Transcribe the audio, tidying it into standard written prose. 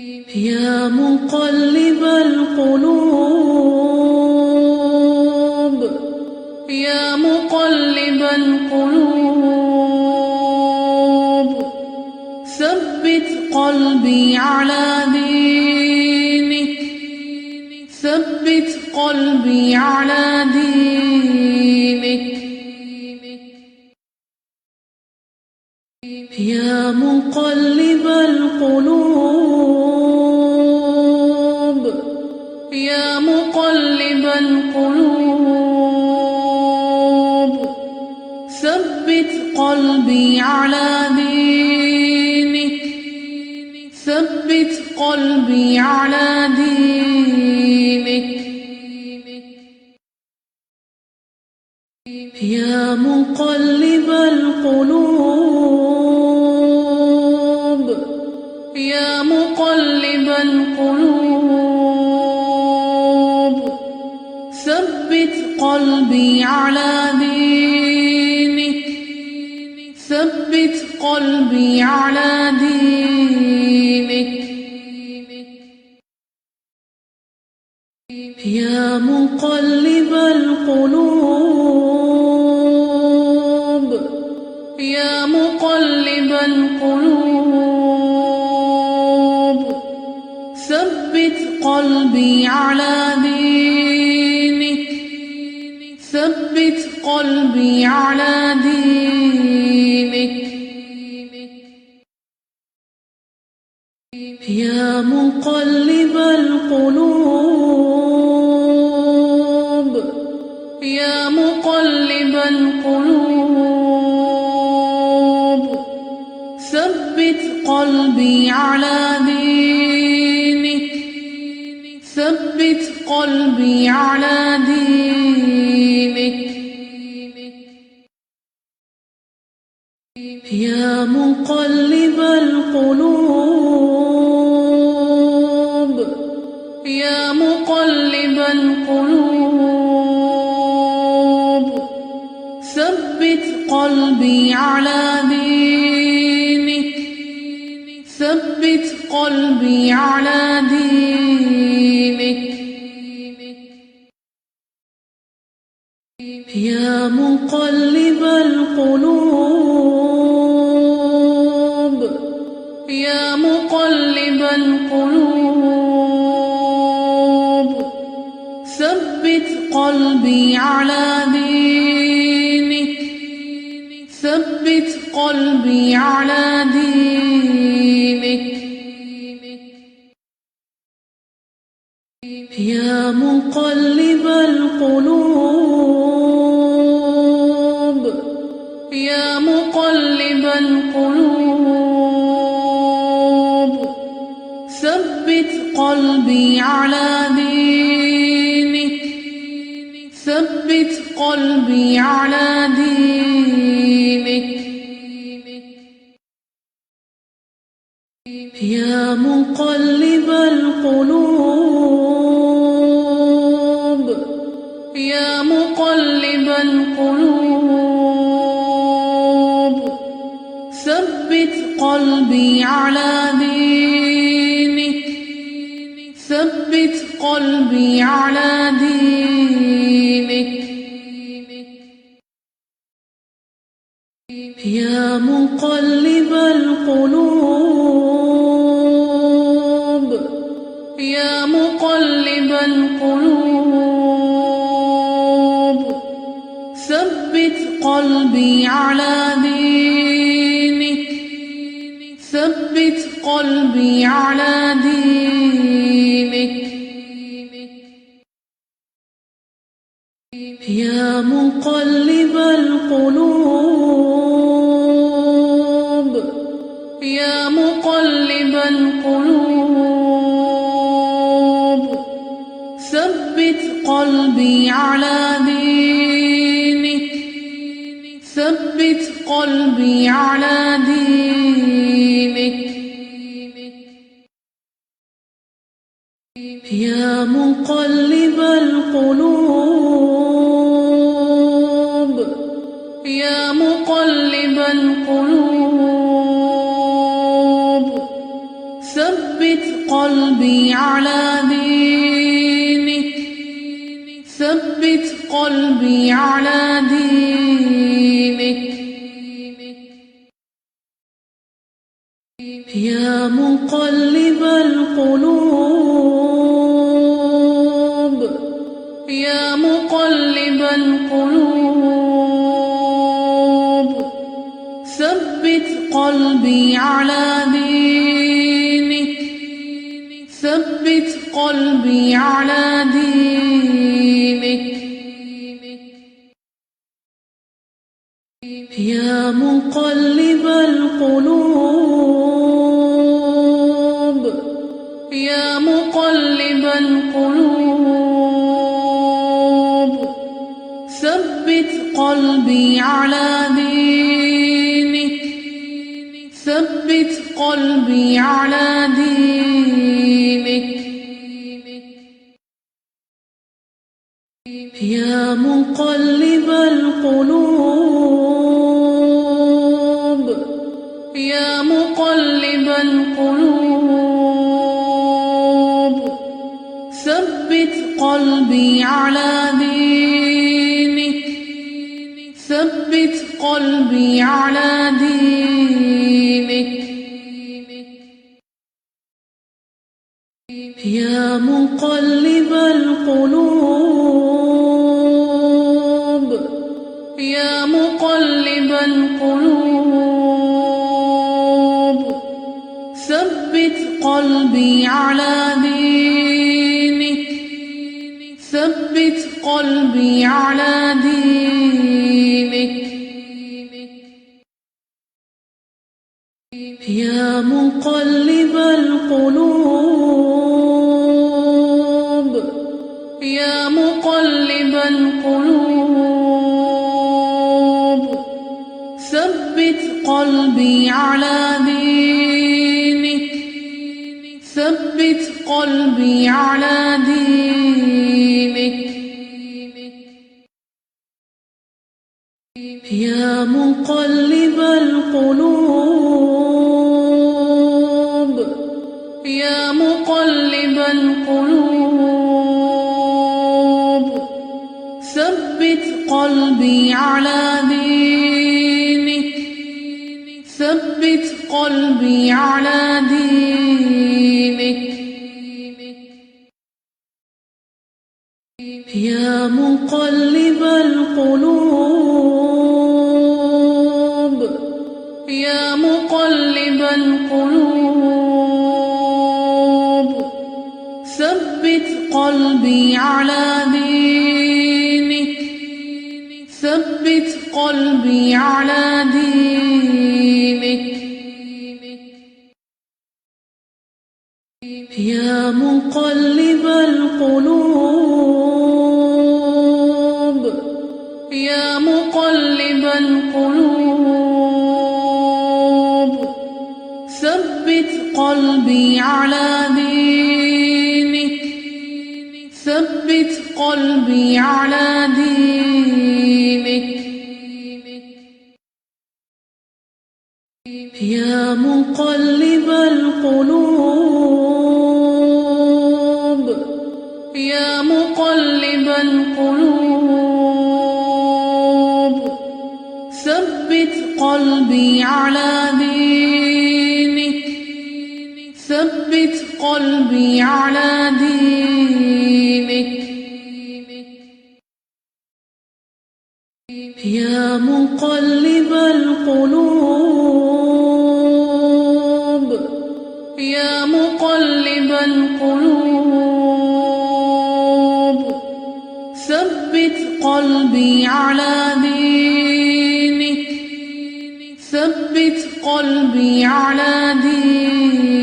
يا مقلب القلوب يا مقلب القلوب ثبت قلبي على دينك ثبت قلبي على دينك يا مقلب القلوب يا مقلب القلوب ثبت قلبي على دينك ثبت قلبي على دينك يا مقلب القلوب يا مقلب القلوب ثبت قلبي على دينك ثبت قلبي على دينك يا مقلب القلوب يا مقلب القلوب ثبت قلبي على دينك ثبت قلبي على دينك يا مقلب القلوب يا مقلب القلوب ثبت قلبي على دينك ثبت قلبي على دينك يا مقلب القلوب يا مقلب القلوب ثبت قلبي على دينك ثبت قلبي على دينك يا مقلب القلوب يا مقلب القلوب ثبت قلبي على دينك ثبت قلبي على دينك يا مقلب القلوب يا مقلب القلوب ثبت قلبي على دينك ثبت قلبي على دينك يا مقلب القلوب يا مقلب القلوب ثبت قلبي على دينك ثبت قلبي على دينك يا مقلب القلوب يا مقلب القلوب ثبت قلبي على دينك ثبت قلبي على دينك يا مقلب القلوب يا مقلب القلوب ثبت قلبي على دينك ثبت قلبي على دينك يا مقلب القلوب يا مقلب القلوب ثبت قلبي على دينك ثبت قلبي على دينك يا مقلب القلوب يا مقلب القلوب ثبت قلبي على دينك ثبت قلبي على دينك يا مقلب القلوب يا مقلب القلوب ثبت قلبي على دينك ثبت قلبي على دينك يا مقلب القلوب يا مقلب القلوب ثبت قلبي على دينك ثبت قلبي على دينك يا مقلب القلوب يا مقلب القلوب ثبت قلبي على دينك ثبت قلبي على دينك يا مقلب القلوب يا مقلب القلوب ثبت قلبي على دينك ثبت قلبي على دينك يا مقلب القلوب يا مقلب القلوب ثبت قلبي على دينك ثبت قلبي على دينك يا مقلب القلوب يا مقلب القلوب ثبت قلبي على دينك ثبت قلبي على دينك يا مقلب القلوب يا مقلب القلوب ثبت قلبي على دينك ثبت قلبي على دينك يا مقلب القلوب يا مقلب القلوب ثبت قلبي على دينك ثبت قلبي على دينك يا مقلب القلوب يا مقلب القلوب ثبت قلبي على دينك ثبت قلبي على دينك